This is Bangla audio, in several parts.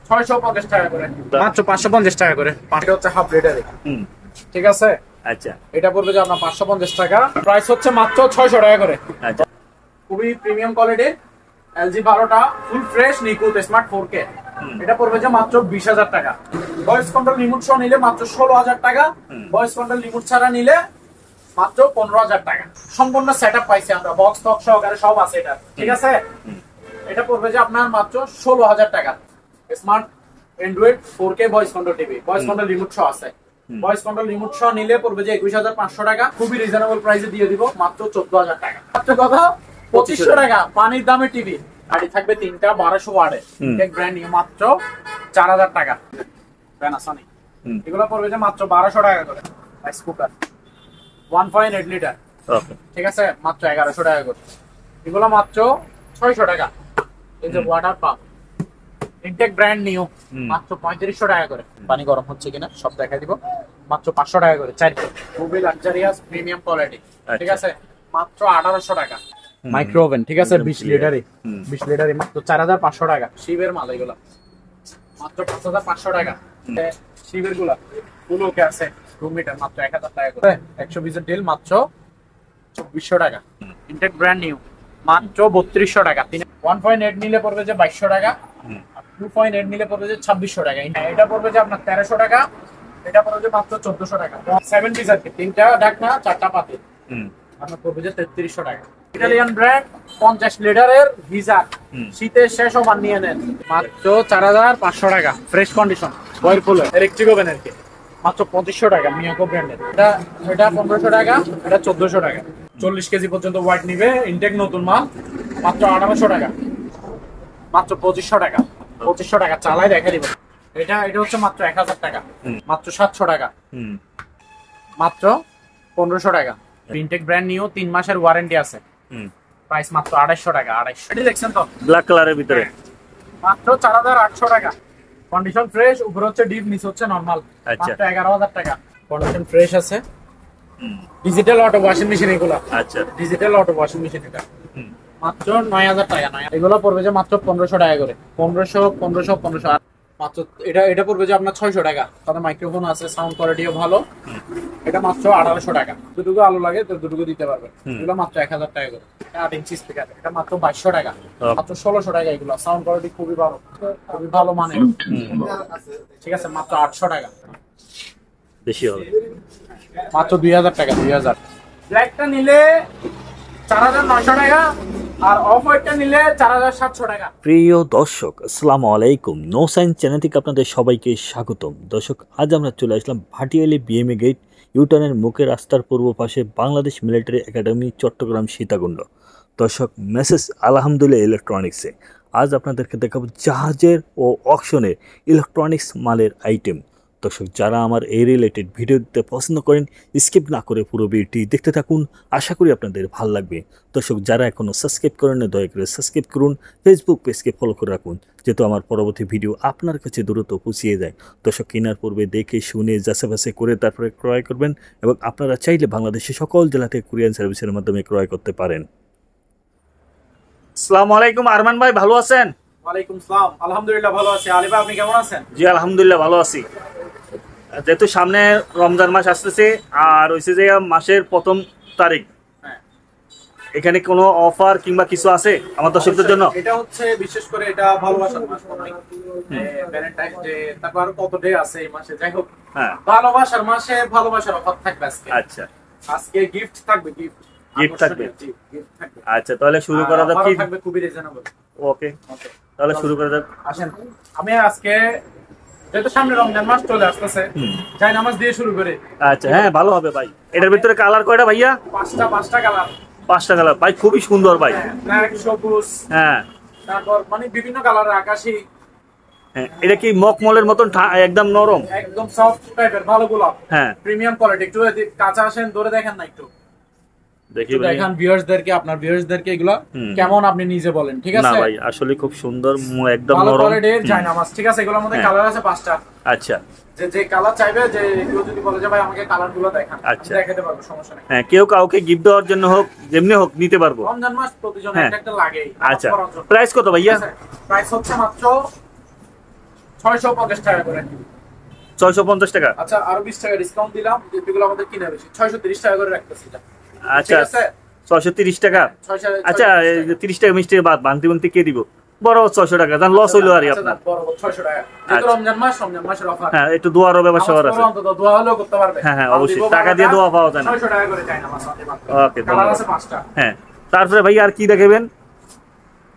650 টাকা করে, মাত্র 550 টাকা করে। এটা হচ্ছে হাফ লিটারে, ঠিক আছে। আচ্ছা, এটা পড়বে যে আপনার 550 টাকা, প্রাইস হচ্ছে মাত্র 600 টাকা করে। আচ্ছা, খুবই প্রিমিয়াম কোয়ালিটির LG 12টা ফুল ফ্রেশ নিখুঁত স্মার্ট 4K। এটা পড়বে যে মাত্র 20,000 টাকা। ভয়েস কন্ট্রোল রিমোট সহ নিলে মাত্র 16,000 টাকা, ভয়েস কন্ট্রোল রিমোট ছাড়া নিলে মাত্র 15,000 টাকা। সম্পূর্ণ সেটআপ পাইছি আমরা, বক্স টক সহকারে সব আছে এটা, ঠিক আছে। এটা পড়বে যে আপনার মাত্র 16,000 টাকা। Smart android 4K voice control TV, voice control remote সহ আছে। ভয়েস কন্ট্রোল রিমোট সহ নিলে পড়বে যে 21,500 টাকা। খুবই রিজনেবল প্রাইসে দিয়ে দিব মাত্র 14,000 টাকা। মাত্র কথা 2500 টাকা পানির দামে টিভি। গাড়ি থাকবে 3টা 1200 ওয়াটের, এক ব্র্যান্ড নিউ, মাত্র 4,000 টাকা। প্যানাসোনিক এগুলো পড়বে যে মাত্র 1200 টাকা করে। রাইস কুকার 1.8 লিটার, ওকে, ঠিক আছে, মাত্র 1100 টাকা করে। এগুলো মাত্র 600 টাকা। এই যে water pump intact brand new, মাত্র 3500 টাকা করে। পানি গরম হচ্ছে কিনা সব দেখাই দিব, মাত্র 500 টাকা করে। 4 খুবই লাক্সারিয়াস প্রিমিয়াম কোয়ালিটি, ঠিক আছে, মাত্র 1800 টাকা। মাইক্রো ওভেন, ঠিক আছে, 20 লিটারই, 20 লিটারই, মাত্র 4500 টাকা। শিবের মাল এগুলো মাত্র 5500 টাকা। শিবের গুলা গুলোকে আছে 2 মিটার, মাত্র 1000 টাকা করে। 120 এর ডিল মাত্র 2400 টাকা। ইনটেক ব্র্যান্ড নিউ, মাত্র 3200 টাকা। 1.8 নিলে পড়বে যে 2200 টাকা, 2.8 নিলে পড়বে যে 2600 টাকা। এটা পড়বে যে আপনার 1300 টাকা, এটা পড়বে যে মাত্র 1400 টাকা। 7 পিসার, 3টা ঢাকনা 4টা পাতিল, আপনার পড়বে যে 3300 টাকা। ইটালিয়ান ব্র্যান্ড 50 লিটারের গিজার, শীতের শেষ ওভার নিয়ে নেন, মাত্র 4500 টাকা। Fresh condition Whirlpool electric oven এর কি, মাত্র 2500 টাকা। মিয়াকো ব্র্যান্ডের এটা 1500 টাকা, এটা 1400 টাকা। 40 কেজি পর্যন্ত ওয়াট নিবে, ইনটেক নতুন মাল, মাত্র 1800 টাকা, মাত্র 2500 টাকা। 2500 টাকা চালাই দেখা দিব। এটা হচ্ছে মাত্র 1000 টাকা, মাত্র 700 টাকা, মাত্র 1500 টাকা। ইনটেক ব্র্যান্ড নিউ, 3 মাসের ওয়ারেন্টি আছে, প্রাইস মাত্র 2800 টাকা। 2800 এটি দেখছেন তো, ব্ল্যাক কালারের ভিতরে, মাত্র 4800 টাকা। কন্ডিশন ফ্রেশ, উপরে হচ্ছে ডিপ, নিচে হচ্ছে নরমাল, মাত্র 11000 টাকা। কন্ডিশন ফ্রেশ আছে। ডিজিটাল অটো ওয়াশিং মেশিন এগুলো, আচ্ছা, ডিজিটাল অটো ওয়াশিং মেশিন এটা মাত্র 9000 টাকা। এগুলো পড়বে যে মাত্র 1500 টাকা করে। 1500 মাত্র। এটা পড়বে যে আপনার 600 টাকা। তাতে মাইক্রোফোন আছে, সাউন্ড কোয়ালিটিও ভালো। এটা মাত্র 1800 টাকা। দুটুকু আলো লাগে তো দুটুকু দিতে পারবে। এগুলো মাত্র 1000 টাকা করে। 8 ইঞ্চি স্পিকার, এটা মাত্র 2200 টাকা, মাত্র 1600 টাকা। এগুলো সাউন্ড কোয়ালিটি খুবই ভালো, খুবই ভালো মানের, ঠিক আছে, মাত্র 800 টাকা। বেশি হবে, মাত্র 2000 টাকা। 2000 ব্ল্যাকটা নিলে 4900 টাকা, আর অফ হোয়াইটটা নিলে 4700 টাকা। প্রিয় দর্শক, আসসালামু আলাইকুম। নো সাইন চ্যানেল থেকে আপনাদের সবাইকে স্বাগতম। দর্শক, আজ আমরা চলে আসলাম ভাটিয়ালি বিএমএ গেট ইউটার্নের মুখে রাস্তার পূর্ব পাশে বাংলাদেশ মিলিটারি একাডেমি, চট্টগ্রাম সীতাকুণ্ড। দর্শক, মেসেজ আলহামদুলিল্লাহ ইলেকট্রনিক্সে আজ আপনাদেরকে দেখাবো জাহাজের ও অকশনের ইলেকট্রনিক্স মালের আইটেম। দর্শক, যারা আমার এই রিলেটেড ভিডিও দিতে পছন্দ করেন, স্কিপ না করে পুরো ভিডিওটি দেখতে থাকুন, আশা করি আপনাদের ভালো লাগবে। দর্শক, যারা এখনও সাবস্ক্রাইব করেন না, দয়া করে সাবস্ক্রাইব করুন, ফেসবুক পেজকে ফলো করে রাখুন, যেহেতু আমার পরবর্তী ভিডিও আপনার কাছে দ্রুত পৌঁছিয়ে যায়। দর্শক, কেনার পূর্বে দেখে শুনে যাচাই করে তারপরে ক্রয় করবেন, এবং আপনারা চাইলে বাংলাদেশের সকল জেলাতে কুরিয়ার সার্ভিসের মাধ্যমে ক্রয় করতে পারেন। আসসালামু আলাইকুম আরমান ভাই, ভালো আছেন? ওয়ালাইকুম সালাম, আলহামদুলিল্লাহ ভালো আছি। আলী ভাই, আপনি কেমন আছেন? জি আলহামদুলিল্লাহ ভালো আছি। যেহেতু সামনে রমজান মাস আসতেছে, আর হইছে যে মাসের 1 তারিখ, এখানে কোনো অফার কিংবা কিছু আছে আমার দর্শকদের জন্য? এটা হচ্ছে বিশেষ করে এটা ভালোবাসার মাস, ভ্যালেন্টাইন ডে, তারপর আরো কত ডে আছে এই মাসে, যাই হোক, ভালোবাসার মাসে ভালোবাসার অফার থাকবে আজকে। আচ্ছা, আজকে গিফট থাকবে, গিফট থাকবে। আচ্ছা, তাহলে শুরু করা যাক। কি থাকবে? খুবই রিজনেবল। ওকে, তাহলে শুরু করা যাক। আসেন, আমি আজকে যেহেতু সামনে রমজান মাস চলে আসতেছে, যাই নামাজ দিয়ে শুরু করে। আচ্ছা, হ্যাঁ, ভালো হবে ভাই। এটার ভিতরে কালার কয়টা ভাইয়া? 5টা কালার। 5টা কালার ভাই, খুবই সুন্দর ভাই। ব্ল্যাক, সবুজ, হ্যাঁ, তারপর মানে বিভিন্ন কালারের, আকাশী। হ্যাঁ, এটা কি মকমলের মতন একদম নরম, একদম সফট টাইপের, ভালো গোলাপ। হ্যাঁ, প্রিমিয়াম কোয়ালিটি। একটু কাছে আসেন, ধরে দেখেন না, একটু দেখেন ভিউয়ার্সদেরকে, আপনার ভিউয়ার্সদেরকে এগুলো কেমন আপনি নিজে বলেন, ঠিক আছে? না ভাই, আসলে খুব সুন্দর, একদম ভালো নরম কোয়ালিটির জায়নামাজ, ঠিক আছে। এগুলোর মধ্যে কালার আছে 5টা। আচ্ছা, যে কালার চাইবে, যে কেউ যদি বলে যে ভাই আমাকে কালারগুলো দেখান, আচ্ছা, দেখাতে পারবো, সমস্যা নেই। হ্যাঁ, কেউ কাউকে গিফট দেওয়ার জন্য হোক, যেমনি হোক নিতে পারবো। রমজান মাস প্রতিজন একটা লাগেই। আচ্ছা, প্রাইস কত ভাইয়া? প্রাইস হচ্ছে মাত্র 650 টাকা করে। 650 টাকা। আচ্ছা আরো 20 টাকা ডিসকাউন্ট দিলাম, যেগুলো আমাদের কিনা বেশি 630 টাকা করে রাখতেছি এটা। আচ্ছা 630 টাকা। আচ্ছা 30 টাকা মিষ্টি বাদ বান্তি বান্তি কে দিব? বড় 600 টাকা জান লস হইলো আরে আপনার। বড় 600 টাকা। যেহেতু রমজান মাসের অফার। হ্যাঁ একটু দোয়ারও ব্যবস্থা করা আছে। অন্তত দোয়া হলেও করতে পারবে। হ্যাঁ অবশ্যই টাকা দিয়ে দোয়া পাওয়া যায় না। 600 টাকা করে চাই না মাছ মাত্র। ওকে কালার আছে 5টা। হ্যাঁ তারপরে ভাই আর কি দেখাবেন?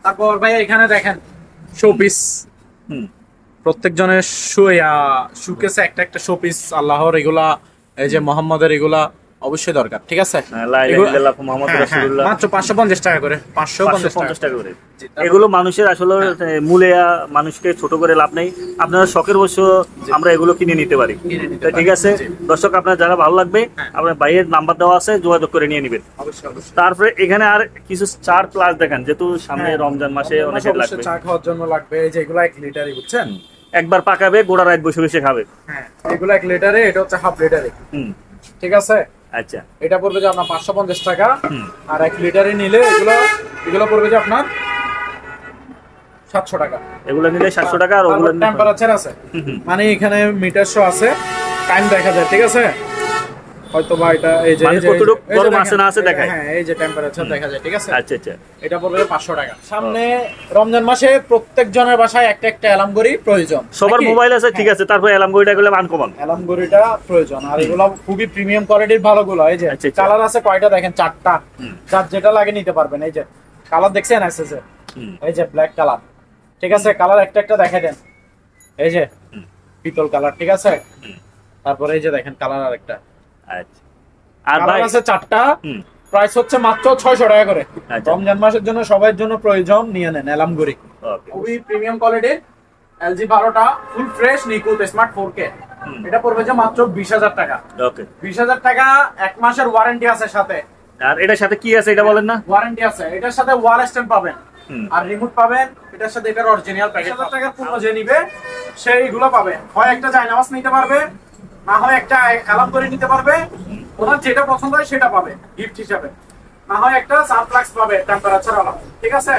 তারপর ভাই এখানে দেখেন শোপিস। প্রত্যেক জনের শুকেছে একটা একটা শোপিস আল্লাহর, এগুলা এই যে মোহাম্মদের এগুলা অবশ্যই দরকার, ঠিক আছে? লা ইলাহা ইল্লাল্লাহ মুহাম্মাদুর রাসূলুল্লাহ। মাত্র 550 টাকা করে। 550 টাকা করে। এগুলো মানুষের আসলে মূল্যা মানুষকে ছোট করে লাভ নেই। আপনারা শখের বশে আমরা এগুলো কিনে নিতে পারি। ঠিক আছে দর্শক, আপনারা যারা ভালো লাগবে আপনার ভাইয়ের নাম্বার দেওয়া আছে, যোগাযোগ করে নিয়ে নেবেন। তারপরে এখানে আর কিছু চার প্লাস দেখেন, যেহেতু সামনে রমজান মাসে অনেকের লাগবে, চা খাওয়ার জন্য লাগবে। এই যে এগুলো 1 লিটারই, বুঝছেন? একবার পাকাবে গোড়া রাত বসে বসে খাবে। হ্যাঁ এগুলো 1 লিটারে, এটা হচ্ছে হাফ লিটারে। ঠিক আছে। আচ্ছা এটা পড়বে যে আপনার 550 টাকা। আর 1 লিটারে নিলে এগুলো পড়বে যে আপনার 700 টাকা। এগুলো নিলে 700 টাকা। আর ওগুলো টেম্পারেচার আছে, মানে এখানে মিটার শো আছে, টাইম দেখা যায়, ঠিক আছে? হয়তো বা এটা এই যে কতটুকু গরম আছে না আছে দেখায়। হ্যাঁ এই যে টেম্পারেচার দেখা যায়, ঠিক আছে? আচ্ছা আচ্ছা এটা পড়বে 500 টাকা। সামনে রমজান মাসে প্রত্যেক জনের বাসায় একটা একটা অ্যালার্ম ঘড়ি প্রয়োজন। সবার মোবাইল আছে, ঠিক আছে। তারপর অ্যালার্ম ঘড়িটা গুলো আনকমন, অ্যালার্ম ঘড়িটা প্রয়োজন। আর এগুলো খুবই প্রিমিয়াম কোয়ালিটির ভালোগুলো। এই যে কালার আছে কয়টা দেখেন, 4টা। যার যেটা লাগে নিতে পারবেন। এই যে কালার দেখছেন এসএসএ, এই যে ব্ল্যাক কালার, ঠিক আছে? কালার একটা একটা দেখাই দেন। এই যে পিতল কালার, ঠিক আছে? তারপরে এই যে দেখেন কালার আরেকটা। আচ্ছা আর ভাই আছে 4টা। প্রাইস হচ্ছে মাত্র 600 টাকা করে। রমজান মাসের জন্য সবার জন্য প্রয়োজন, নিয়ে নেন অ্যালার্ম ঘড়ি। খুবই প্রিমিয়াম কোয়ালিটির এলজি 12টা ফুল ফ্রেশ নিখুঁত স্মার্ট 4K। এটা পড়বে যে মাত্র 20,000 টাকা। ওকে 20,000 টাকা। 1 মাসের ওয়ারেন্টি আছে সাথে। আর এটার সাথে কি আছে এটা বলেন না? ওয়ারেন্টি আছে, এটার সাথে ওয়াল স্ট্যান্ড পাবেন আর রিমোট পাবেন। এটার সাথে এটার অরিজিনাল প্যাকেজ। 20,000 টাকার পূর্ণ যে নিবে সেইগুলো পাবে। হয় একটা জায়নামাজ নিতে পারবে, না হয় একটা অ্যালার্ম ঘড়ি নিতে পারবে। ওনার যেটা পছন্দ হয় সেটা পাবে গিফট হিসাবে, না হয় একটা সানফ্লাক্স পাবে টেম্পারেচার আলো, ঠিক আছে?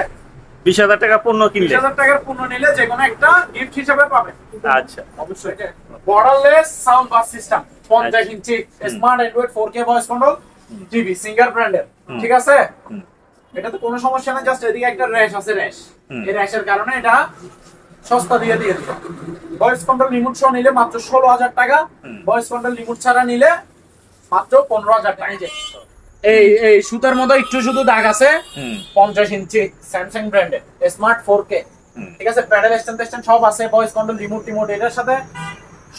20,000 টাকা পণ্য কিনলে 20,000 টাকার পণ্য নিলে যে কোনো একটা গিফট হিসাবে পাবে। আচ্ছা অবশ্যই। Borderless sound bass system 50 inch smart android 4K voice control TV Singer ব্র্যান্ডের, ঠিক আছে? এটাতে কোনো সমস্যা নেই, জাস্ট এদিকে একটা র্যাশ আছে, র্যাশ। এই র্যাশের কারণে এটা সস্তা দিয়ে দিল। ভয়েস কন্ট্রোল রিমোট সহ নিলে মাত্র 16,000 টাকা। ভয়েস কন্ট্রোল রিমোট ছাড়া নিলে মাত্র 15,000 টাকা। এই সুতার মতো একটু শুধু দাগ আছে। 50 ইঞ্চি স্যামসাং ব্র্যান্ডের স্মার্ট 4K, ঠিক আছে? প্যাডেল স্ট্যান্ড সব আছে, ভয়েস কন্ট্রোল রিমোট এটার সাথে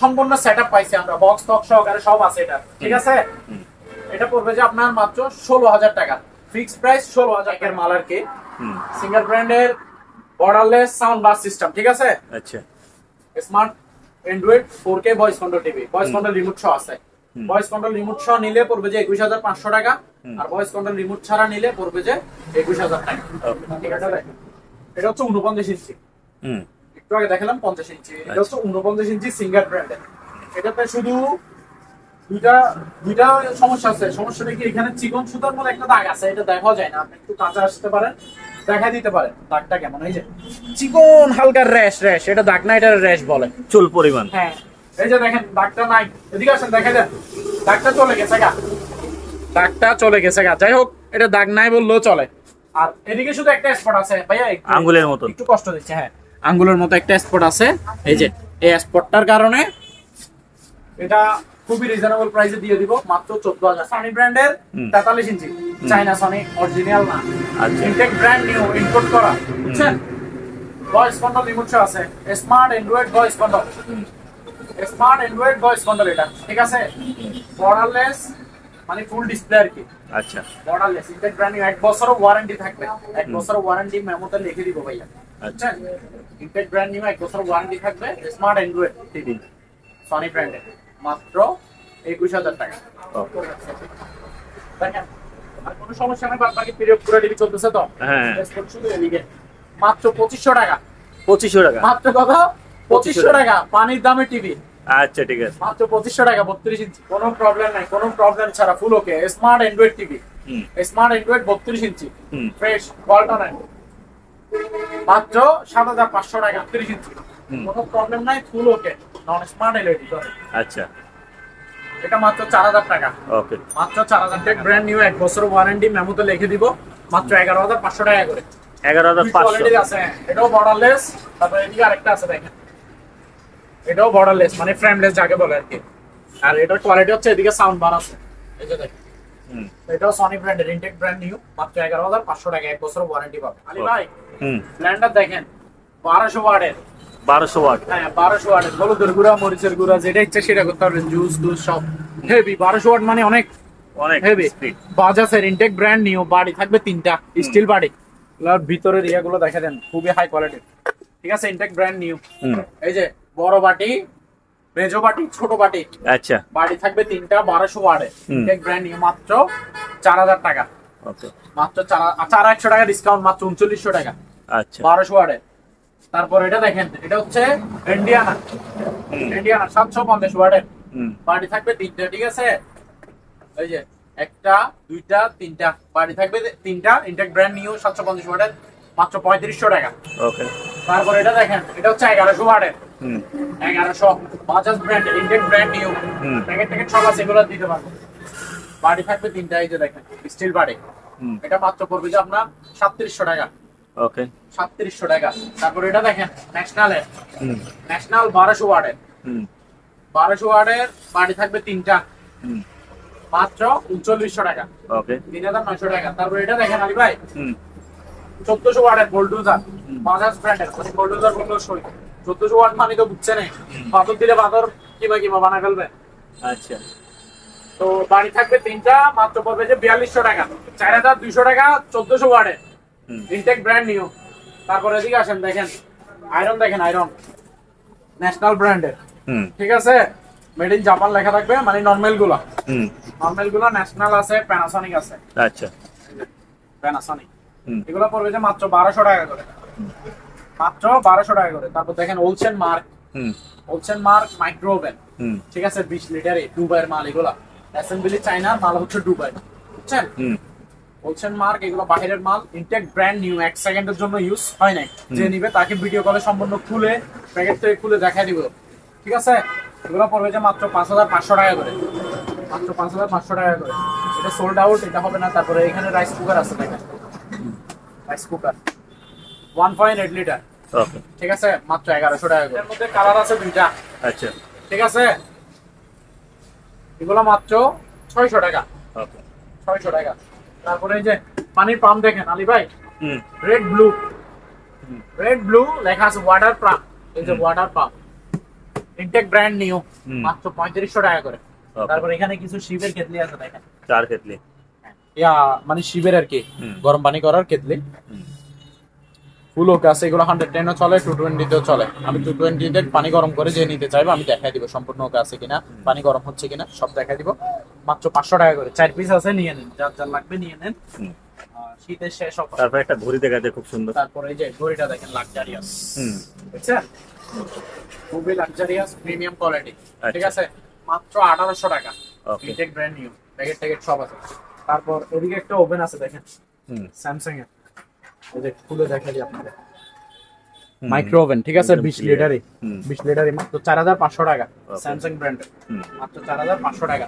সম্পূর্ণ সেটআপ পাইছি আমরা, বক্স টক সহকারে সব আছে এটা, ঠিক আছে? এটা পড়বে যে আপনার মাত্র 16,000 টাকা। ফিক্সড প্রাইস 16,000 টাকার মাল আর কি। সিঙ্গার ব্র্যান্ডের বর্ডারলেস সাউন্ড বাস সিস্টেম, ঠিক আছে? আচ্ছা smart android 4K voice control TV, voice control remote সহ আছে। ভয়েস কন্ট্রোল রিমোট সহ নিলে পড়বে যে 21,500 টাকা। আর ভয়েস কন্ট্রোল রিমোট ছাড়া নিলে পড়বে যে 21,000 টাকা। ঠিক আছে? এটা হচ্ছে 49 ইঞ্চি। একটু আগে দেখালাম 50 ইঞ্চি। এটা হচ্ছে 49 ইঞ্চি সিঙ্গার ব্র্যান্ডের। এটাতে শুধু দুইটা সমস্যা আছে। সমস্যাটা কি, এখানে চিকন সুতার মধ্যে একটা দাগ আছে, এটা দেখা যায় না। আপনি একটু কাছে আসতে পারেন, দেখাই দিতে পারেন দাগটা কেমন। এই যে চিকন হালকা র্যাশ, এটা দাগ না, এটা র্যাশ বলে, চুল পরিমাণ। হ্যাঁ এই যে দেখেন দাগটা নাই, এদিকে আসেন দেখাই দেন। দাগটা চলে গেছে গা, দাগটা চলে গেছে গা। যাই হোক, এটা দাগ নাই বললেও চলে। আর এদিকে শুধু একটা স্পট আছে ভাইয়া, আঙ্গুলের মতো একটু কষ্ট দিচ্ছে। হ্যাঁ আঙ্গুলের মতো একটা স্পট আছে। এই যে এই স্পটটার কারণে এটা খুবই রিজনেবল প্রাইসে দিয়ে দিব মাত্র 14,000। সনি ব্র্যান্ডের 43 ইঞ্চি, চাইনা সনি, অরিজিনাল না, ইনটেক ব্র্যান্ড নিউ, ইম্পোর্ট করা, বুঝছেন? ভয়েস কন্ট্রোল রিমোট আছে, smart Android voice control, smart Android voice control এটা, ঠিক আছে? বর্ডারলেস মানে ফুল ডিসপ্লে আর কি। আচ্ছা বর্ডারলেস ইনটেক ব্র্যান্ড নিউ, 1 বছরের ওয়ারেন্টি থাকবে। 1 বছরের ওয়ারেন্টি মেমোতে লিখে দিব ভাইয়া। আচ্ছা ইনটেক ব্র্যান্ড নিউ 1 বছরের ওয়ারেন্টি থাকবে। স্মার্ট অ্যান্ড্রয়েড টিভি সনি ব্র্যান্ডের মাত্র 21,000 টাকা। দেখেন আর কোনো সমস্যা নেই, বাদ বাকি পিরিয়ড পুরো টিভি চলতেছে তো। হ্যাঁ শুধু এদিকে মাত্র 2500 টাকা। 2500 টাকা মাত্র কত? 2500 টাকা পানির দামে টিভি। আচ্ছা ঠিক আছে, মাত্র 2500 টাকা 32 ইঞ্চি। কোনো প্রবলেম নাই, কোনো প্রবলেম ছাড়া full okay. Smart android TV, smart android 32 inch fresh Walton. মাত্র 7500 টাকা 30 ইঞ্চি। কোনো প্রবলেম নাই, ফুল ওকে, নন স্মার্ট এলইডি। আচ্ছা, এটা মাত্র 4000 টাকা। ওকে, মাত্র 4000 টাকা, ব্র্যান্ড নিউ, 1 বছর ওয়ারেন্টি, মেমোতে লিখে দিব। মাত্র 11500 টাকা করে। 11500 কোয়ালিটির আছে, এটাও বর্ডারলেস। তারপর এদিকে আরেকটা আছে দেখেন, এটাও বর্ডারলেস, মানে ফ্রেমলেস যাকে বলে আর কি। আর এটার কোয়ালিটি হচ্ছে, এদিকে সাউন্ড বার আছে, এই যে দেখেন। এটাও সনি ব্র্যান্ডের, ইনটেক ব্র্যান্ড নিউ, মাত্র 11500 টাকা, 1 বছর ওয়ারেন্টি পাবে। আলী ভাই, ব্লেন্ডার দেখেন 1200 ওয়াটের। 1200 ওয়াট। হ্যাঁ 1200 ওয়াটের, হলুদের গুঁড়া, মরিচের গুঁড়া, যেটা ইচ্ছা সেটা করতে পারবেন, জুস টুস সব হেভি। 1200 ওয়াট মানে অনেক হেভি। বাজাজের ইনটেক ব্র্যান্ড নিউ, বাড়ি থাকবে 3টা, স্টিল বাড়ি। ভিতরের ইয়েগুলো দেখে দেন, খুবই হাই কোয়ালিটির। ঠিক আছে, ইনটেক ব্র্যান্ড নিউ। এই যে বড় বাটি, মেজো বাটি, ছোট বাটি। আচ্ছা, বাড়ি থাকবে 3টা, 1200 ওয়াটের, ইনটেক ব্র্যান্ড নিউ, মাত্র 4000 টাকা। ওকে, মাত্র 4100 টাকা ডিসকাউন্ট, মাত্র 3900 টাকা। আচ্ছা, 1200 ওয়াটের। তারপর এটা দেখেন, এটা হচ্ছে ইন্ডিয়ানা, ইন্ডিয়ানা 750 ওয়াটের, বাড়ি থাকবে 3টা। ঠিক আছে, এই যে 1টা 2টা 3টা, বাড়ি থাকবে 3টা, ইনটেক ব্র্যান্ড নিউ, 750 ওয়াটের, মাত্র 3500 টাকা। ওকে, তারপর এটা দেখেন, এটা হচ্ছে 1100 ওয়াটের, 1100, বাজাজ ব্র্যান্ডের, ইনটেক ব্র্যান্ড নিউ, প্যাকেট ট্যাকেট সব আছে, এগুলো দিতে পারবো। বাড়ি থাকবে 3টা, এই যে দেখেন স্টিল বাড়ি। এটা মাত্র পড়বে যে আপনার 3700 টাকা। ওকে, 3700 টাকা। তারপর এটা দেখেন ন্যাশনালের, ন্যাশনাল 1200 ওয়াটের, 1200 ওয়াটের, বাড়ি থাকবে 3টা, মাত্র 3900 টাকা। ওকে, 3900 টাকা। তারপর এটা দেখেন আলী ভাই, 1400 ওয়াটের বোল্ডুজার, বাজাজ ব্র্যান্ডের, বোল্ডুজার বললো সই। 1400 ওয়াট মানে তো বুঝছে না, পাথর দিলে পাথর কিবা বানায় ফেলবে। আচ্ছা, তো বাড়ি থাকবে 3টা, মাত্র পড়বে যে 4200 টাকা। 4200 টাকা 1400 ওয়াটের, ইনটেক ব্র্যান্ড নিউ। তারপর এদিকে আসেন, দেখেন আয়রন, দেখেন আয়রন ন্যাশনাল ব্র্যান্ডের। ঠিক আছে, মেড ইন জাপান লেখা থাকবে, মানে নরমাল গুলা, নরমাল গুলা ন্যাশনাল আছে, প্যানাসনিক আছে। আচ্ছা, প্যানাসনিক, এগুলো পড়বে যে মাত্র 1200 টাকা করে, মাত্র 1200 টাকা করে। তারপর দেখেন Olsen mark, Olsen mark micro oven. ঠিক আছে, 20 লিটারে, দুবাইয়ের মাল এগুলা, অ্যাসেম্বলি চায়নার মাল, হচ্ছে দুবাই, বুঝছেন? ওলসেন মার্ক, এগুলো বাইরের মাল, ইনটেক ব্র্যান্ড নিউ, 1 সেকেন্ডের জন্য ইউজ হয় নাই। যে নিবে তাকে ভিডিও কলে সম্পূর্ণ খুলে, প্যাকেট থেকে খুলে দেখাই দিব। ঠিক আছে, এগুলো পড়বে যে মাত্র 5500 টাকা করে, মাত্র 5500 টাকা করে। এটা সোল্ড আউট, এটা হবে না। তারপরে এখানে রাইস কুকার আছে, দেখেন রাইস কুকার 1.8 লিটার। ওকে, ঠিক আছে, মাত্র 1100 টাকা করে। এর মধ্যে কালার আছে 2টা। আচ্ছা, ঠিক আছে, এগুলো মাত্র 600 টাকা, ওকে, 600 টাকা। তারপরে এই যে পানির পাম্প দেখেন আলী ভাই, রেড ব্লু, রেড ব্লু লেখা আছে, ওয়াটার পাম্প। এই যে water pump, intact brand new, মাত্র 3500 টাকা করে। তারপর এখানে কিছু শিবের কেটলি আছে, দেখেন 4 কেটলি, ইয়া মানে শিবের আর কি, গরম পানি করার কেটলি। ফুল ওকে আছে, এগুলো 110 ও চলে, 220 তেও চলে। আমি 220 তে পানি গরম করে যে নিতে চাইবো, আমি দেখাই দিব সম্পূর্ণ ওকে আছে কিনা, পানি গরম হচ্ছে কিনা সব দেখাই দিব। মাত্র 500 টাকা করে, 4 পিস আছে, নিয়ে নেন, যার যার লাগবে নিয়ে নেন। শীতের শেষ অফার। তারপর একটা ঘড়ি দেখা যায় খুব সুন্দর। তারপর এই যে ঘড়িটা দেখেন, লাক্সারিয়াস, বুঝছেন, খুবই লাক্সারিয়াস, প্রিমিয়াম কোয়ালিটি। ঠিক আছে, মাত্র 1800 টাকা, ইনটেক ব্র্যান্ড নিউ, প্যাকেট ট্যাকেট সব আছে। তারপর এদিকে একটা ওভেন আছে, দেখেন স্যামসাং এর, এই যে খুলে দেখাই আপনাদের, মাইক্রো ওভেন। ঠিক আছে, 20 লিটারই, 20 লিটারই, মাত্র 4500 টাকা, স্যামসাং ব্র্যান্ডের, মাত্র 4500 টাকা।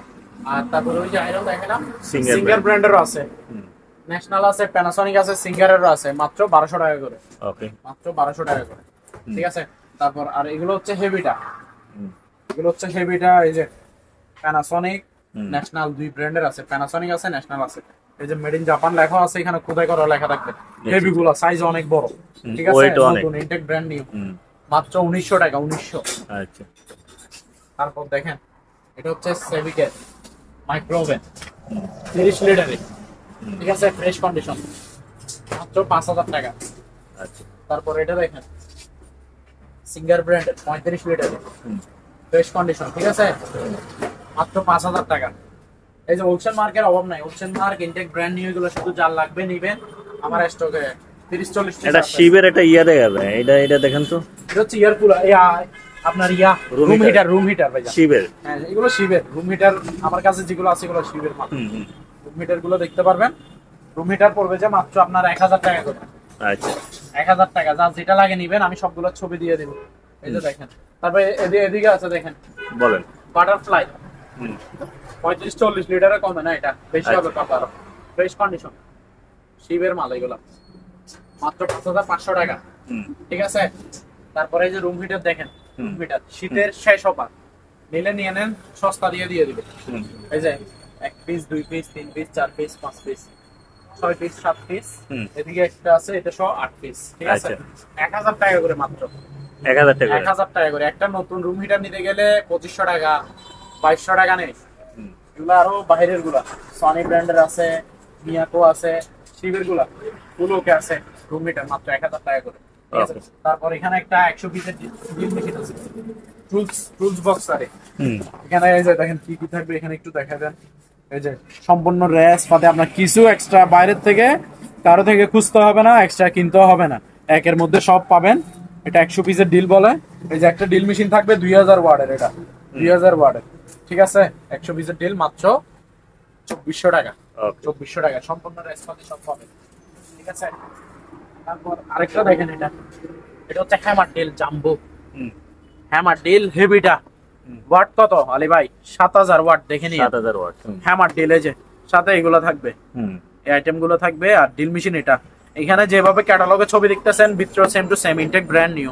আর তারপর ওই যে আয়রন দেখালাম, সিঙ্গার ব্র্যান্ডেরও আছে, ন্যাশনাল আছে, প্যানাসনিক আছে, সিঙ্গারেরও আছে, মাত্র 1200 টাকা করে। ওকে, মাত্র 1200 টাকা করে। ঠিক আছে, তারপর আর এগুলো হচ্ছে হেভিটা, এগুলো হচ্ছে হেভিটা, এই যে প্যানাসনিক, ন্যাশনাল, দুই ব্র্যান্ডের আছে, প্যানাসনিক আছে, ন্যাশনাল আছে। এই যে মেড ইন জাপান লেখা আছে, এখানে খোদাই করা লেখা থাকবে। হেভি গুলো সাইজ অনেক বড়। ঠিক আছে, নতুন ইনটেক ব্র্যান্ড নিউ, মাত্র 1900 টাকা, 1900। আচ্ছা, তারপর দেখেন এটা হচ্ছে সেভিকের মাইক্রো ওভেন, 30 লিটারে। ঠিক আছে, ফ্রেশ কন্ডিশন, মাত্র 5000 টাকা। আচ্ছা, তারপর এটা দেখেন সিঙ্গার ব্র্যান্ডের, 35 লিটারে, ফ্রেশ কন্ডিশন। ঠিক আছে, মাত্র 5000 টাকা। এই যে ওলসেন মার্কের অভাব নাই, Olsenmark, intact brand new, এগুলো শুধু যার লাগবে নিবেন, আমার স্টকে 30-40 পিস। এটা শিবের একটা ইয়া দেখা যায়, এটা দেখেন তো, এটা হচ্ছে ইয়ার কুলার, আপনার রুম হিটার, রুম হিটার ভাই, শিবের। হ্যাঁ, এগুলো শিবের রুম হিটার, আমার কাছে যেগুলো আছে এগুলো শিবের মাল। রুম হিটার গুলো দেখতে পারবেন, রুম হিটার পড়বে যে মাত্র আপনার 1000 টাকা করে। আচ্ছা, 1000 টাকা, যা যেটা লাগে নিবেন, আমি সবগুলো ছবি দিয়ে দেব। এই যে দেখেন, তারপরে এদিকে আছে দেখেন বলেন। বাটারফ্লাই 35-40 লিটারে কমে না, এটা বেশি হবে কাপার, ফ্রেশ কন্ডিশন, শিবের মাল এগুলো, মাত্র 5500 টাকা। ঠিক আছে। তারপরে এই যে রুম হিটার দেখেন, রুম হিটার শীতের শেষ অফার, নিলে নিয়ে নেন, সস্তা দিয়ে দিবে। এই যে 1 piece 2 piece 3 piece 4 piece 5 piece 6 piece 7 piece, এদিকে একটা আছে, এটা সহ 8 পিস। ঠিক আছে। 1000 টাকা করে মাত্র, 1000 টাকা, 1000 টাকা করে। একটা নতুন রুম হিটার নিতে গেলে 2500 টাকা 2200 টাকা নেই। এগুলো আরো বাইরের গুলা, সনি ব্র্যান্ডের আছে, মিয়াকো আছে, শিবের গুলা, পুলোকে আছে, রুম হিটার মাত্র 1000 টাকা করে। ঠিক আছে। তারপর এখানে একটা 100 পিসের ড্রিল মেশিন আছে, টুলস বক্স আরে। এখানে এই যে দেখেন কি কি থাকবে, এখানে একটু দেখা দেন। এই যে সম্পূর্ণ র্যাস পাতে, আপনার কিছু এক্সট্রা বাইরের থেকে কারো থেকে খুঁজতে হবে না, এক্সট্রা কিনতে হবে না, একের মধ্যে সব পাবেন। এটা 100 পিসের ডিল বলে। এই যে একটা ডিল মেশিন থাকবে 2000 ওয়াটের, এটা 2000 ওয়াটের। ঠিক আছে। 100 পিসের ডিল মাত্র 2400 টাকা, 2400 টাকা, সম্পূর্ণ র্যাস পাতে সব পাবেন। ঠিক আছে। তারপর আরেকটা দেখেন, এটা হচ্ছে hammer deal jumbo, hammer deal হেভিটা। ওয়াট কত আলী ভাই? 7000 ওয়াট, দেখে নিন 7000 ওয়াট হ্যামার ডিল। এই যে সাথে এগুলো থাকবে, এই আইটেম গুলো থাকবে। আর ডিল মেশিন এটা, এখানে যেভাবে ক্যাটালগে ছবি দেখতেছেন, ভিতরে same to same, intact brand new,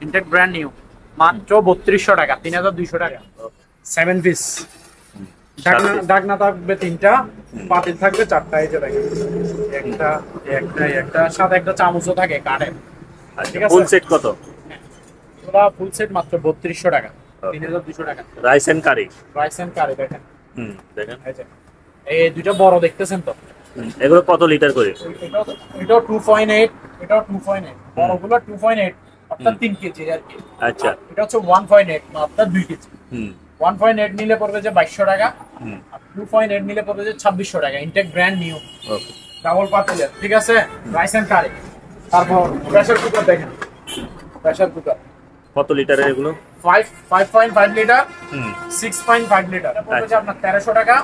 intact brand new, মাত্র 3200 টাকা, 3200 টাকা, 7 পিস। ডাকনা থাকবে 3টা, পাতিল থাকবে 4টা। এই যে দেখেন, একটা সাথে একটা চামচও থাকে কাঠের। ঠিক আছে। ফুল সেট কত? পুরা ফুল সেট মাত্র 3200 টাকা, 3200 টাকা। Rice and curry, rice and curry দেখেন। দেখেন এই দুইটা বড় দেখতেছেন তো, এগুলো কত লিটার করে? এটাও 2.8, এটাও 2.8, বড়গুলো 2.8 অর্থাৎ 3 কেজি আর কি। আচ্ছা। এটা হচ্ছে 1.8 অর্থাৎ 2 কেজি। 1.8 নিলে পড়বে যে 2200 টাকা, আর 2.8 নিলে পড়বে যে 2600 টাকা, ইনটেক ব্র্যান্ড নিউ, ডাবল পাতিলের। ঠিক আছে। রাইস এন্ড কারি। তারপর প্রেসার কুকার দেখেন, প্রেসার কুকার কত লিটারের এগুলো? 5.5 লিটার, 6.5 লিটার। এটা পড়বে যে আপনার 1300 টাকা,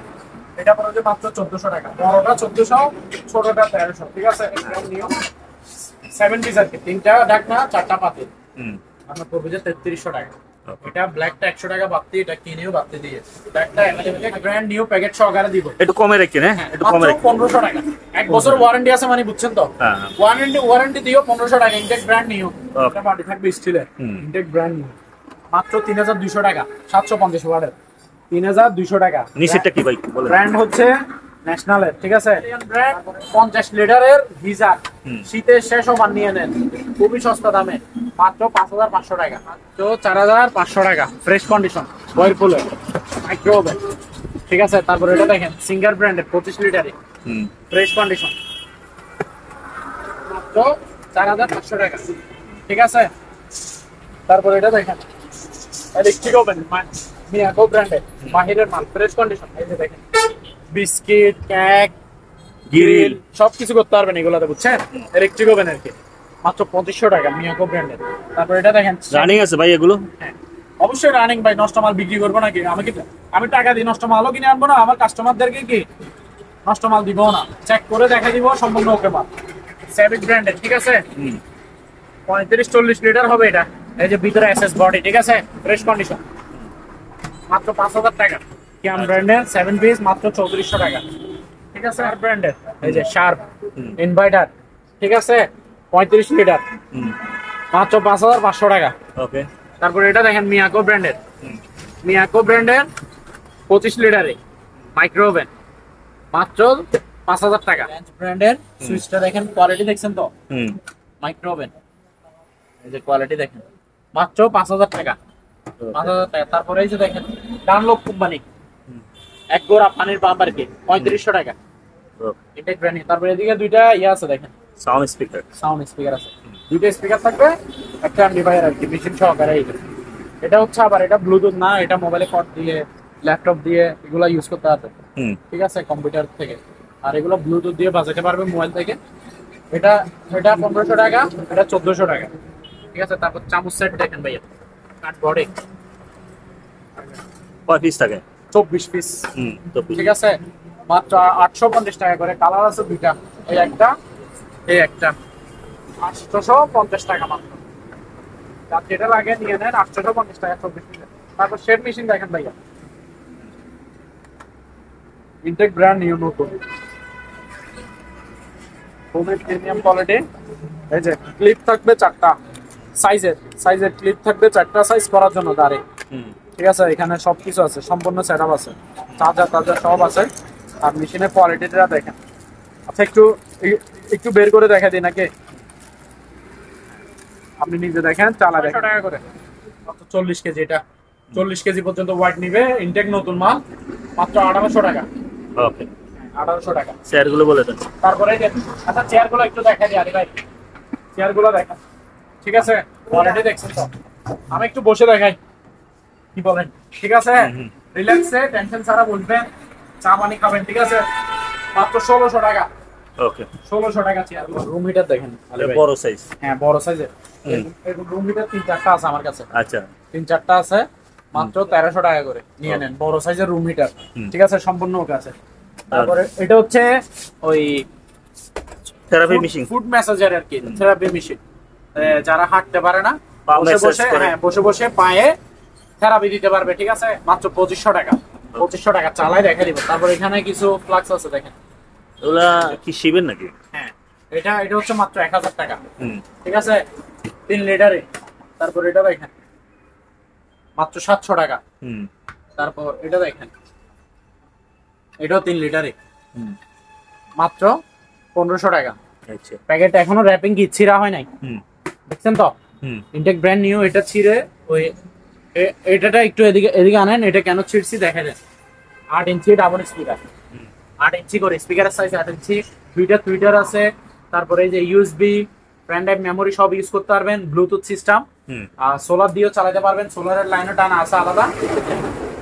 এটা পড়বে যে মাত্র 1400 টাকা, বড়টা 1400, ছোটটা 1300। ঠিক আছে। নিউ 7 পিস আর কি, 3টা ঢাকনা 4টা পাতিল, আপনার পড়বে যে 3300 টাকা। এটা ব্ল্যাকটা 100 টাকা বাড়তি, এটা কিনেও বাড়তি দিয়ে, ব্ল্যাকটা ব্র্যান্ড নিউ প্যাকেট সহকারে দিব। একটু কমে রেখে না, একটু কমে রেখে 1500 টাকা। 1 বছর ওয়ারেন্টি আছে, মানে বুঝছেন তো? ওয়ারেন্টি দিও 1500 টাকা, ইনটেক ব্র্যান্ড নিউ। এটা বাড়ি থাকবে স্টিলের, ইনটেক ব্র্যান্ড নিউ, মাত্র 3200 টাকা, 750 ওয়াটের, 3200 টাকা। নিচেরটা কি ভাই বলেন? ব্র্যান্ড হচ্ছে ন্যাশনালের। ঠিক আছে। ব্র্যান্ড 50 লিটারের গিজার, শীতের শেষ অফার নিয়ে নেন, খুবই সস্তা দামে, মাত্র 5500 টাকা, তো 4500 টাকা, ফ্রেশ কন্ডিশন, ওয়ারপুলের মাইক্রো ওভেন। ঠিক আছে। তারপর এটা দেখেন সিঙ্গার ব্র্যান্ডের 25 লিটারে, ফ্রেশ কন্ডিশন, মাত্র 4500 টাকা। ঠিক আছে। তারপর এটা দেখেন ইলেকট্রিক ওভেন, মিয়াকো ব্র্যান্ডের, বাহিরের মাল, ফ্রেশ কন্ডিশন। এই যে দেখেন বিস্কিট, কেক, গ্রিল সবকিছু করতে পারবেন এগুলাতে, বুঝছেন? ইলেকট্রিক ওভেন আর কি, মাত্র 2500 টাকা, মিয়াকো ব্র্যান্ডের। তারপর এটা দেখেন রানিং আছে ভাই এগুলো? হ্যাঁ অবশ্যই রানিং ভাই, নষ্ট মাল বিক্রি করবো নাকি? আমি টাকা দিই, নষ্ট মালও কিনে আনবো না, আমার কাস্টমারদেরকে কি নষ্ট মাল দিব না, চেক করে দেখা দিব সম্পূর্ণ ওকে মাল, সেভিক ব্র্যান্ডের। ঠিক আছে। 35-40 লিটার হবে এটা। এই যে ভিতরে এসএস বডি। ঠিক আছে। ফ্রেশ কন্ডিশন, মাত্র 5000 টাকা। কিয়াম ব্র্যান্ডের 7 পিস, মাত্র 3400 টাকা। ঠিক আছে। আর ব্র্যান্ডের এই যে শার্প ইনভার্টার। ঠিক আছে। 35 লিটার, মাত্র 5500 টাকা। ওকে। তারপর এটা দেখেন মিয়াকো ব্র্যান্ডের, মিয়াকো ব্র্যান্ডের 25 লিটারে মাইক্রো ওভেন, মাত্র 5000 টাকা। ব্র্যান্ডের সুইচটা দেখেন, কোয়ালিটি দেখছেন তো? মাইক্রো ওভেন, এই যে কোয়ালিটি দেখেন, মাত্র 5000 টাকা, 5000 টাকা। তারপরে এই যে দেখেন ডানলপ কোম্পানি এক গোড়া পানির পাম্প আর কি, 3500 টাকা, ইনটেক ব্র্যান্ড। তারপরে এদিকে দুইটা ইয়ে আছে দেখেন, সাউন্ড স্পিকার আছে, দুইটা স্পিকার থাকবে, একটা অ্যাম্পলিফায়ার আর কি, মেশিন সহকারে। এটা হচ্ছে আবার এটা ব্লুটুথ না, এটা মোবাইলে কট দিয়ে, ল্যাপটপ দিয়ে এগুলা ইউজ করতে পারবে। ঠিক আছে। কম্পিউটার থেকে। আর এগুলো ব্লুটুথ দিয়ে বাজাতে পারবে মোবাইল থেকে। এটা 1500 টাকা, এটা 1400 টাকা। ঠিক আছে। তারপর চামচ সেট দেখেন ভাইয়া, কাঠ বডি, কয় পিস থাকে? 24 পিস। ঠিক আছে। মাত্র 850 টাকা করে। কালার আছে দুইটা, এই একটা, এই একটা। 850 টাকা মাত্র। যার যেটা লাগে নিয়ে নেন, 850 টাকা 24 মিনিট। তারপর শেড মেশিন দেখেন ভাইয়া, ইনটেক ব্র্যান্ড নিউ, নতুন, খুবই প্রিমিয়াম কোয়ালিটি। এই যে ক্লিপ থাকবে 4টা সাইজের ক্লিপ থাকবে 4টা সাইজ করার জন্য দাঁড়ে। ঠিক আছে, এখানে সবকিছু আছে, সম্পূর্ণ সেটআপ আছে, চার্জার সব আছে। আর মেশিনের কোয়ালিটিটা দেখেন। আচ্ছা একটু বের করে দেখা দিই নাকি, আপনি নিজে দেখেন, চালা দেখেন। টাকা করে মাত্র 40 কেজি, এটা 40 কেজি পর্যন্ত ওয়েট নিবে, ইনটেক নতুন মাল, মাত্র 1800 টাকা। ওকে, 1800 টাকা। চেয়ারগুলো বলে দেন। তারপরে আচ্ছা চেয়ারগুলো একটু দেখা দিই আরে ভাই, চেয়ারগুলো দেখেন। ঠিক আছে, কোয়ালিটি দেখছেন তো, আমি একটু বসে দেখাই, কি বলেন? ঠিক আছে, রিল্যাক্সে টেনশন ছাড়া বলবেন, চা পানি খাবেন। ঠিক আছে, মাত্র 1600 টাকা। ওকে, 1600 টাকা চেয়ার। রুম হিটার দেখেন বড় সাইজ। হ্যাঁ বড় সাইজের রুম হিটার 3-4টা আছে আমার কাছে। আচ্ছা, 3-4টা আছে, মাত্র 1300 টাকা করে নিয়ে নেন, বড় সাইজের রুম হিটার। ঠিক আছে, সম্পূর্ণ ওকে আছে। তারপরে এটা হচ্ছে ওই থেরাপি মেশিন, ফুড ম্যাসাজার আর কি, থেরাপি মেশিন। যারা হাঁটতে পারে না, বসে বসে পায়ে থেরাপি দিতে পারবে। ঠিক আছে, মাত্র 2500 টাকা। 2500 টাকা চালাই দেখা দিব। তারপর এখানে কিছু ফ্লাক্স আছে দেখেন, ওগুলা কি শিবের নাকি? হ্যাঁ, এটা হচ্ছে মাত্র 1000 টাকা। ঠিক আছে, 3 লিটারে। তারপর এটা দেখেন মাত্র 700 টাকা। তারপর এটা দেখেন, এটাও 3 লিটারে, মাত্র 1500 টাকা। আচ্ছা, প্যাকেট এখনো র্যাপিং কি ছিঁড়া হয় নাই, দেখছেন তো? Intact brand new. এটা ছিঁড়ে ওই এটাটা একটু এদিকে আনেন, এটা কেন ছিঁড়ছি দেখা যায়। 8 ইঞ্চি ডাবল স্পিকার, 8 ইঞ্চি করে স্পিকারের সাইজ, 8 ইঞ্চি। দুইটা টুইটার আছে। তারপরে এই যে ইউএসবি, পেন ড্রাইভ, মেমোরি সব ইউজ করতে পারবেন। ব্লুটুথ সিস্টেম, আর সোলার দিয়েও চালাতে পারবেন। সোলারের লাইনও টানা আছে আলাদা,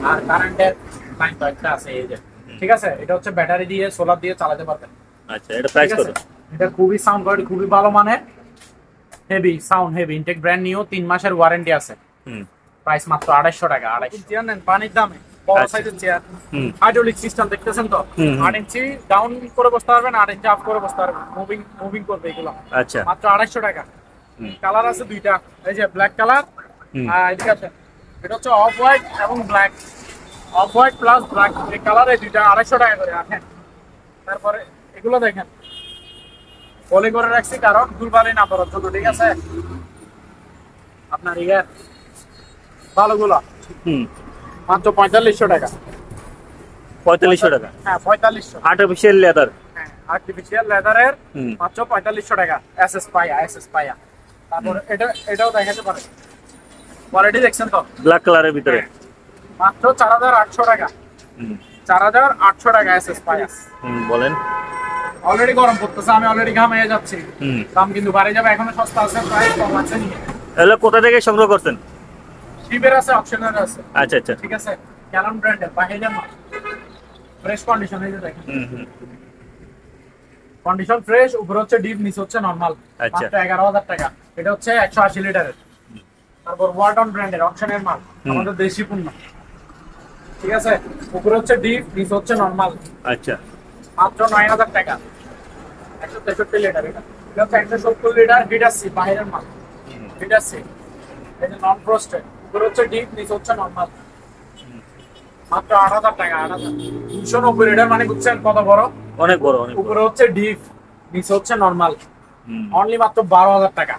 আর কারেন্টের লাইন তো একটা আছে এই যে। ঠিক আছে, এটা হচ্ছে ব্যাটারি দিয়ে সোলার দিয়ে চালাতে পারবেন। আচ্ছা, এটা প্রাইস কত? এটা খুবই সাউন্ড কোয়ালিটি খুবই ভালো মানের, heavy sound, heavy intact brand new, 3 মাসের ওয়ারেন্টি আছে। প্রাইস মাত্র 250 টাকা। 250 চেয়ার নেন পানির দামে, বড় সাইজের চেয়ার, হাইড্রোলিক সিস্টেম দেখতেছেন তো। 8 ইঞ্চি ডাউন করে বসতে পারবেন, 8 ইঞ্চি আপ করে বসতে পারবেন, মুভিং করবে এগুলো। আচ্ছা, মাত্র 250 টাকা। কালার আছে দুইটা, এই যে ব্ল্যাক কালার, এদিকে আছে, এটা হচ্ছে অফ হোয়াইট এবং black, off white plus black, এই কালার, এই দুইটা 250 টাকা করে রাখেন। তারপরে এগুলো দেখেন, পলি করে রাখছি কারণ ধুলবালি না পড়ার জন্য। ঠিক আছে, আপনার ইয়ার ভালোগুলো মাত্র 4500 টাকা। 4500 টাকা? হ্যাঁ 4500। আর্টিফিশিয়াল লেদার, হ্যাঁ আর্টিফিশিয়াল লেদারের, মাত্র 4500 টাকা। এসএস পায়া। তারপর এটাও দেখাতে পারে, কোয়ালিটি দেখছেন তো, ব্ল্যাক কালারের ভিতরে, মাত্র 4800 টাকা। 4800 টাকা এসএস পায়া। বলেন। অলরেডি গরম পড়তেছে, আমি অলরেডি ঘামিয়ে যাচ্ছি, দাম কিন্তু বাড়ে যাবে, এখনো সস্তা আছে, প্রাইস কম আছে। এগুলো কোথা থেকে সংগ্রহ করছেন? শিবের আছে, অপশনাল আছে। আচ্ছা আচ্ছা, ঠিক আছে, ক্যানন ব্র্যান্ডের, বাহিরে মাল, ফ্রেশ কন্ডিশন, এই যে দেখেন, কন্ডিশন ফ্রেশ, উপরে হচ্ছে ডিপ, নিচে হচ্ছে নরমাল। আচ্ছা, মাত্র 11000 টাকা। এটা হচ্ছে 180 লিটারের। তারপর ওয়ালটন ব্র্যান্ডের অপশনের মাল, আমাদের দেশি পণ্য। ঠিক আছে, উপরে হচ্ছে ডিপ, নিচে হচ্ছে নরমাল। আচ্ছা, মাত্র 9000 টাকা। 163 লিটার। এটা হচ্ছে 170 লিটার হিটার সি, বাহিরের মাল, হিটার সি। এই যে নন ফ্রস্টেড, উপরে হচ্ছে ডিপ, নিচে হচ্ছে নরমাল। মাত্র 8000 টাকা। 290 লিটার, মানে বুঝছেন কত বড়? অনেক বড়। উপরে হচ্ছে ডিপ, নিচে হচ্ছে নরমাল। অনলি মাত্র 12000 টাকা।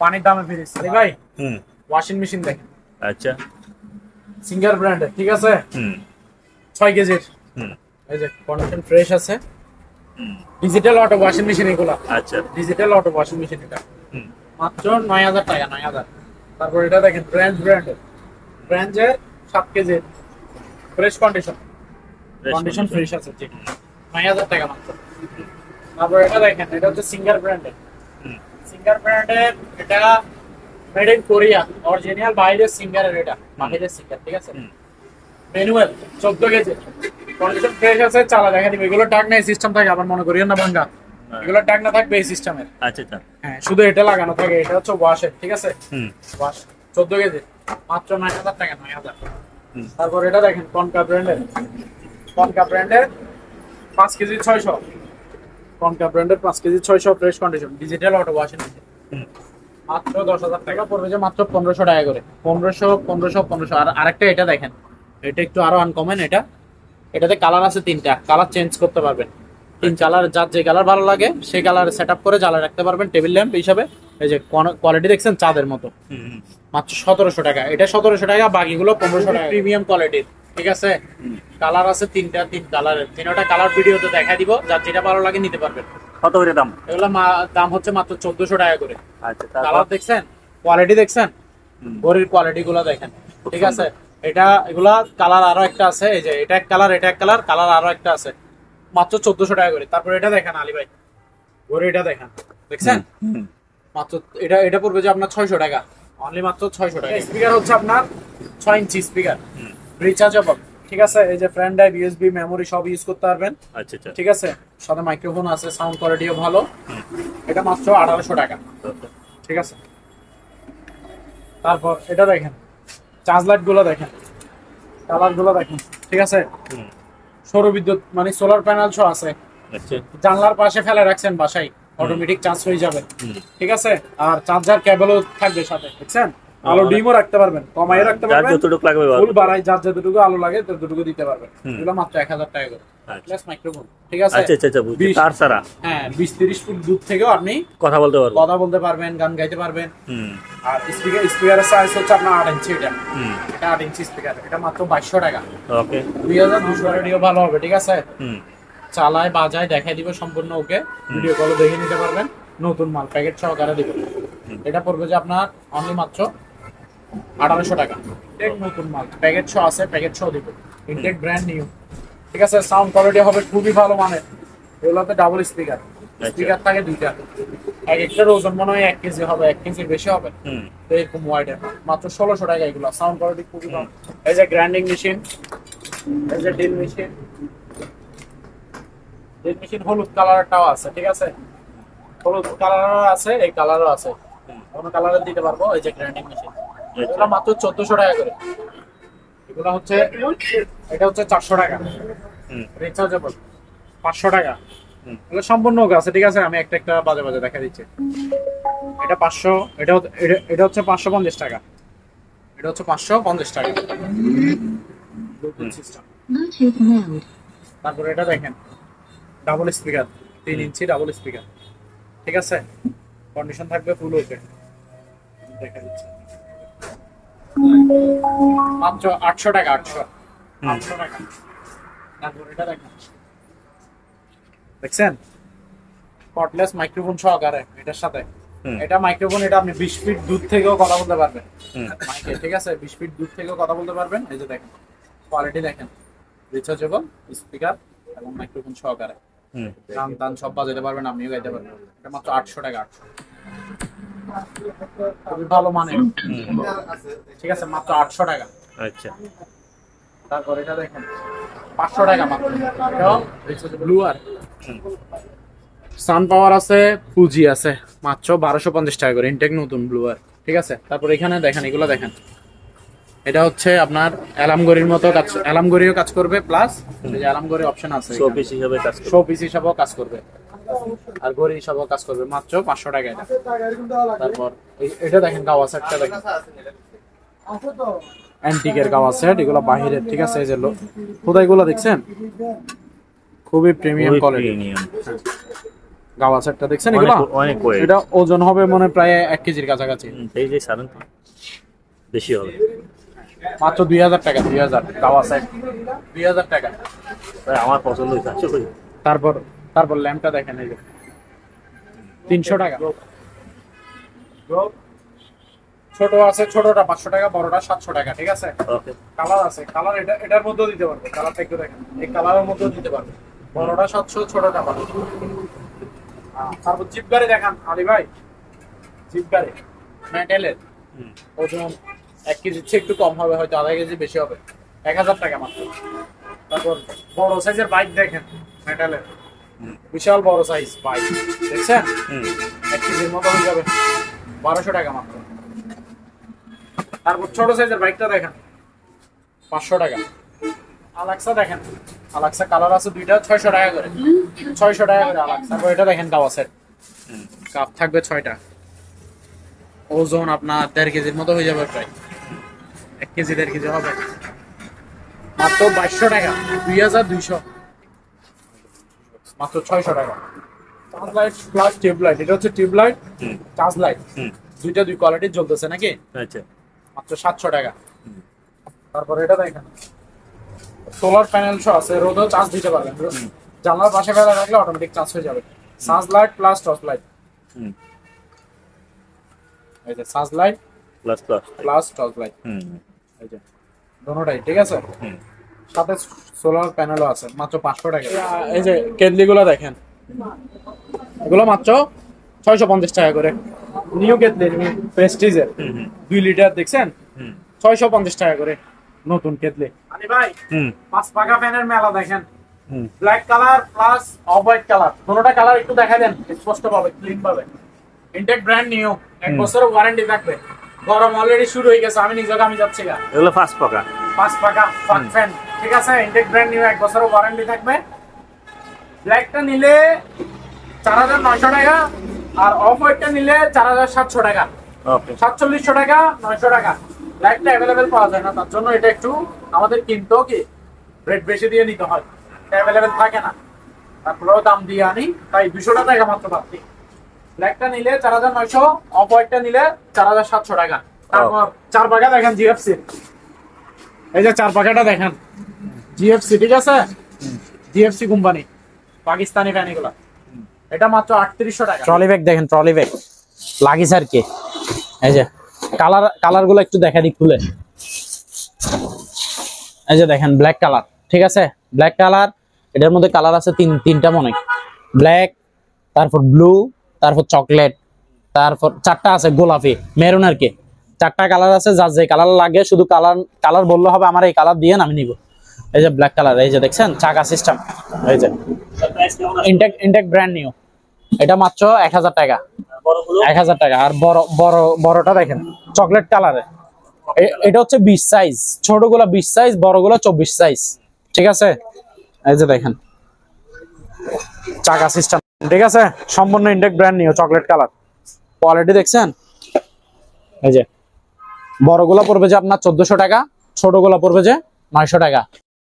পানির দামে ফিরিস ভাই। ওয়াশিং মেশিন দেখেন, আচ্ছা, সিঙ্গার ব্র্যান্ডের। ঠিক আছে, 6 কেজির। এই যে কন্ডিশন ফ্রেশ আছে, ডিজিটাল অটো ওয়াশিং মেশিন এগুলা। আচ্ছা, ডিজিটাল অটো ওয়াশিং মেশিন, এটা মাত্র 9000 টাকা। 9000। তারপর এটা দেখেন ব্র্যান্ডের 7 কেজি, ফ্রেশ কন্ডিশন ফ্রেশ আছে, ঠিক 9000 টাকা মাত্র। তারপর এটা দেখেন, এটা হচ্ছে সিঙ্গার ব্র্যান্ডের, এটা মেড ইন কোরিয়া, অরিজিনাল, বাইরের সিঙ্গারের, এটা বাইরের সিঙ্গার। ঠিক আছে, ম্যানুয়াল, 14 কেজি, কন্ডিশন ফ্রেশ আছে, চালা দেখা দিবে। এগুলো টাক নাই, সিস্টেম থাকে, আবার মনে করিও না ভাঙ্গা, এগুলো টাক না থাকবে এই সিস্টেমের। আচ্ছা আচ্ছা, হ্যাঁ, শুধু এটা লাগানো থাকে। এটা হচ্ছে ওয়াশের। ঠিক আছে, ওয়াশ, 14 কেজি, মাত্র 9000 টাকা। 9000। তারপর এটা দেখেন, কনকা ব্র্যান্ডের 5 কেজি 600, কনকা ব্র্যান্ডের 5 KG 600 fresh condition digital auto washing machine মাত্র 10,000 টাকা পড়বে, যে মাত্র 1500 টাকা করে। 1500 আর আরেকটা এটা দেখেন, এটা একটু আরো আনকমন। এটাতে কালার আছে 3টা, কালার চেঞ্জ করতে পারবেন। 3 কালার, যার যে কালার ভালো লাগে সেই কালার সেট আপ করে জ্বালা রাখতে পারবেন টেবিল ল্যাম্প হিসাবে। এই যে কোয়ালিটি দেখছেন চাঁদের মতো, মাত্র 1700 টাকা। এটা 1700 টাকা, বাকিগুলো 1500 টাকা। প্রিমিয়াম কোয়ালিটির, ঠিক আছে। কালার আছে 3টা, 3 কালারের, 3টা কালার ভিডিওতে দেখা দিব, যার যেটা ভালো লাগে নিতে পারবেন। কত করে দাম? এগুলো দাম হচ্ছে মাত্র 1400 টাকা করে। আচ্ছা, কালার দেখছেন, কোয়ালিটি দেখছেন, ঘড়ির কোয়ালিটি গুলো দেখেন, ঠিক আছে। এগুলা কালার আরো একটা আছে, এই যে এটা এক কালার, এটা এক কালার, কালার আরো একটা আছে, মাত্র 1400 টাকা করে। তারপর এটা দেখেন আলী ভাই, ঘড়িটা দেখেন, দেখছেন মাত্র এটা পড়বে যে আপনার 600 টাকা, অনলি মাত্র 600 টাকা। স্পিকার হচ্ছে আপনার 6 ইঞ্চি স্পিকার, রিচার্জেবল, ঠিক আছে। এই যে ফ্রেন্ড ড্রাইভ, ইউএসবি, মেমোরি সব ইউজ করতে পারবেন। আচ্ছা আচ্ছা, ঠিক আছে, সাথে মাইক্রোফোন আছে, সাউন্ড কোয়ালিটিও ভালো। এটা মাত্র 1800 টাকা, ঠিক আছে। তারপর এটা দেখেন, চার্জ লাইট গুলো দেখেন, কালার গুলো দেখেন, ঠিক আছে। সৌর বিদ্যুৎ মানে সোলার প্যানেল সহ আছে। আচ্ছা, জানলার পাশে ফেলে রাখছেন বাসায়, অটোমেটিক চার্জ হয়ে যাবে, ঠিক আছে। আর চার্জার কেবলও থাকবে সাথে, দেখছেন। আলো ডিমও রাখতে পারবেন, কমাইও রাখতে পারবেন, যতটুকু লাগবে ফুল বাড়াই, যার যতটুকু আলো লাগে ততটুকু দিতে পারবেন। এগুলো মাত্র 1000 টাকা করে, প্লাস মাইক্রোফোন, ঠিক আছে। আচ্ছা আচ্ছা, বুঝছি। তার ছাড়া হ্যাঁ 20-30 ফুট দূর থেকেও আপনি কথা বলতে পারবেন, গান গাইতে পারবেন। আর স্পিকারের সাইজ হচ্ছে আপনার 8 ইঞ্চি। এটা 8 ইঞ্চি স্পিকার, এটা মাত্র 2200 টাকা। ওকে, 2200 রেডিও ভালো হবে, ঠিক আছে। চালায় বাজায় দেখাই দিব সম্পূর্ণ, ওকে। ভিডিও কল দেখে নিতে পারবেন, নতুন মাল প্যাকেট সহকারে দিব। এটা পড়বে যে আপনার অনলি মাত্র 1800 টাকা। ঠিক, নতুন মাল প্যাকেট সহ আছে, প্যাকেট সহ দিব, ইনটেক ব্র্যান্ড নিউ, ঠিক আছে। সাউন্ড কোয়ালিটি হবে খুবই ভালো মানের। এগুলোতে ডাবল স্পিকার, স্পিকার থাকে 2টা, এক একটার ওজন মনে হয় 1 কেজি হবে, 1 কেজির বেশি হবে। তো এরকম ওয়াইডের মাত্র 1600 টাকা। এগুলো সাউন্ড কোয়ালিটি খুবই ভালো। এই যে গ্রাইন্ডিং মেশিন, এই যে ড্রিল মেশিন, হলুদ কালারটাও আছে, ঠিক আছে। হলুদ কালারও আছে, এই কালারও আছে, কোন কালারের দিতে পারবো। এই যে গ্রাইন্ডিং মেশিন, এগুলো মাত্র 1400 টাকা করে। এগুলো হচ্ছে, এটা হচ্ছে 400 টাকা, রিচার্জেবল 500 টাকা। এগুলো সম্পূর্ণ ওকে আছে, ঠিক আছে। আমি একটা একটা বাজে বাজে দেখা দিচ্ছি। এটা 500, এটা হচ্ছে 550 টাকা, এটা হচ্ছে 550 টাকা। Bluetooth system. তারপর এটা দেখেন, ডাবল স্পিকার, 3 ইঞ্চি ডাবল স্পিকার, ঠিক আছে। কন্ডিশন থাকবে ফুল ওকে, দেখা দিচ্ছি মাত্র 800 টাকা, 800 টাকা। তারপর এটা দেখেন, দেখছেন কর্ডলেস মাইক্রোফোন সহকারে এটার সাথে। এটা মাইক্রোফোন, এটা আপনি 20 ফিট দূর থেকেও কথা বলতে পারবেন মাইকে, ঠিক আছে। 20 ফিট দূর থেকেও কথা বলতে পারবেন। এই যে দেখেন কোয়ালিটি দেখেন, রিচার্জেবল স্পিকার এবং মাইক্রোফোন সহকারে, গান টান সব বাজাতে পারবেন, আপনিও গাইতে পারবেন। এটা মাত্র 800 টাকা, 800, খুবই ভালো মানে, ঠিক আছে। মাত্র 800 টাকা। আচ্ছা, তারপর এটা দেখেন 500 টাকা মাত্র। এটাও ব্লু আর সান পাওয়ার আছে, ফুজি আছে, মাত্র 1250 টাকা করে, ইনটেক নতুন ব্লু আর, ঠিক আছে। তারপর এখানে দেখেন, এগুলো দেখেন, এটা হচ্ছে আপনার অ্যালার্ম ঘড়ির মতো কাজ, অ্যালার্ম ঘড়িও কাজ করবে, প্লাস এই যে অ্যালার্ম ঘড়ি অপশন আছে, শো পিস হিসেবে কাজ করবে, শো পিস হিসাবেও কাজ করবে, আর ঘড়ি হিসাবেও কাজ করবে, মাত্র 500 টাকা এটা। তারপর এটা দেখেন গাওয়া সেটটা দেখেন, অ্যান্টিকের গাওয়া সেট, এগুলো বাহিরের, ঠিক আছে। এই যে খোদাইগুলো দেখছেন, খুবই প্রিমিয়াম কোয়ালিটি গাওয়া সেটটা দেখছেন। এগুলো অনেক ওয়েট, এটা ওজন হবে মনে প্রায় 1 কেজির কাছাকাছি। এই যে সাধারণ বেশি হবে, মাত্র 2000 টাকা, 2000 গাওয়া সেট, 2000 টাকা। আমার পছন্দ হয়েছে। তারপর ল্যাম্পটা দেখেন, এই যে 300 টাকা। ছোট আছে, ছোটটা 500 টাকা, বড়টা 700 টাকা, ঠিক আছে। ওকে, কালার আছে, কালার এটার মধ্যেও দিতে পারবে, কালারটা একটু দেখেন, এই কালারের মধ্যেও দিতে পারবে, বড়টা 700, ছোটটা 500। তারপর জিপ গাড়ি দেখান আলী ভাই, জিপ গাড়ি মেটেলের, ওজন 1 কেজির চেয়ে একটু কম হবে, হয়তো আধা কেজি বেশি হবে, 1000 টাকা মাত্র। তারপর বড় সাইজের বাইক দেখেন, মেটালের বিশাল বড় সাইজ বাইক, দেখছেন 1 কেজির মতো হয়ে যাবে, 1200 টাকা মাত্র। তারপর ছোট সাইজের বাইকটা দেখেন, 500 টাকা। আলাক্সা দেখেন, আলাক্সা কালার আছে 2টা, 600 টাকা করে, 600 টাকা করে আলাদা। তারপর এটা দেখেন কাওয়া সেট, কাপ থাকবে 6টা, ওজন আপনার 1.5 কেজির মতো হয়ে যাবে, প্রায় 1 কেজি 1.5 কেজি হবে, মাত্র 2200 টাকা, 2200, মাত্র 600 টাকা। Charge light plus tube light, এটা হচ্ছে টিউব লাইট, চার্জ লাইট, দুইটা দুই কোয়ালিটির জ্বলতেছে নাকি, আচ্ছা মাত্র 700 টাকা। তারপর এটা দেখেন সোলার প্যানেল সহ আছে, রোদও চার্জ দিতে পারবেন, জানলার পাশে ফেলা রাখলে অটোমেটিক চার্জ হয়ে যাবে। Charge light plus torch light, এই যে charge light plus plus plus torch light, এই যে দোনোটাই ঠিক আছে, সাথে সোলার প্যানেলও আছে, মাত্র 500 টাকা। এই যে কেটলিগুলো দেখেন, এগুলো মাত্র 650 টাকা করে, নিউ কেটলি, প্রেস্টিজের 2 লিটার দেখছেন, 650 টাকা করে নতুন কেটলি। আনি ভাই 5 পাকা ফ্যানের মেলা দেখেন, black colour plus off white colour, কোনটা কালার একটু দেখা দেন স্পষ্ট পাবে, ক্লিন পাবে। ইনটেক ব্র্যান্ড নিউ, 1 বছরের ওয়ারেন্টি থাকবে। গরম অলরেডি শুরু হয়ে গেছে, আমি নিজে আমি যাচ্ছি গা। এগুলো 5 পাকা 5 পাকা ফাক ফ্যান, ঠিক আছে, ইনটেক ব্র্যান্ড নিউ, 1 বছরের ওয়ারেন্টি থাকবে। ব্ল্যাকটা নিলে 4900 টাকা, আর অফ হোয়াইটটা নিলে 4700 টাকা, ওকে 4700 টাকা, 900 টাকা। ব্ল্যাকটা অ্যাভেলেবেল পাওয়া যায় না, তার জন্য এটা একটু আমাদের কিনতেও কি রেট বেশি দিয়ে নিতে হয়, অ্যাভেলেবেল থাকে না, তারপরেও দাম দিয়ে আনি, তাই 200 টাকা মাত্র পাচ্ছি। ব্ল্যাকটা নিলে 4900, অফ হোয়াইটটা নিলে 4700 টাকা। তারপর 4 পাকা দেখেন জিএফসি, এই যে 4 পাকাটা দেখেন জিএফসি, ঠিক আছে, জিএফসি কোম্পানি, পাকিস্তানি ফ্যান এগুলা, এটা মাত্র 3800 টাকা। ট্রলি ব্যাগ দেখেন, ট্রলি ব্যাগ লাগিস আর কি, এই যে কালার গুলো একটু দেখা দিক খুলে, এই যে দেখেন ব্ল্যাক কালার, ঠিক আছে, ব্ল্যাক কালার, এটার মধ্যে কালার আছে তিনটা মনে, ব্ল্যাক, তারপর ব্লু, তারপর চকলেট, তারপর 4টা আছে গোলাপি, মেরুন আর কি, 4টা কালার আছে, যার যে কালার লাগে শুধু কালার বললে হবে, আমার এই কালার দিয়ে আমি নিব। এই যে ব্ল্যাক কালার, এই যে দেখছেন চাকা সিস্টেম, এই যে ইনটেক ব্র্যান্ড নিউ, এটা মাত্র 1000 টাকা, 1000 টাকা। আর বড়টা দেখেন চকলেট কালারের, এটা হচ্ছে 20 সাইজ, ছোটগুলা 20 সাইজ, বড়গুলা 24 সাইজ, ঠিক আছে, এই যে দেখেন চাকা সিস্টেম, ঠিক আছে, সম্পূর্ণ intact brand new, chocolate colour, quality দেখছেন। এই যে বড়গুলা পড়বে যে আপনার 1400 টাকা, ছোটগুলা পড়বে যে 900 টাকা।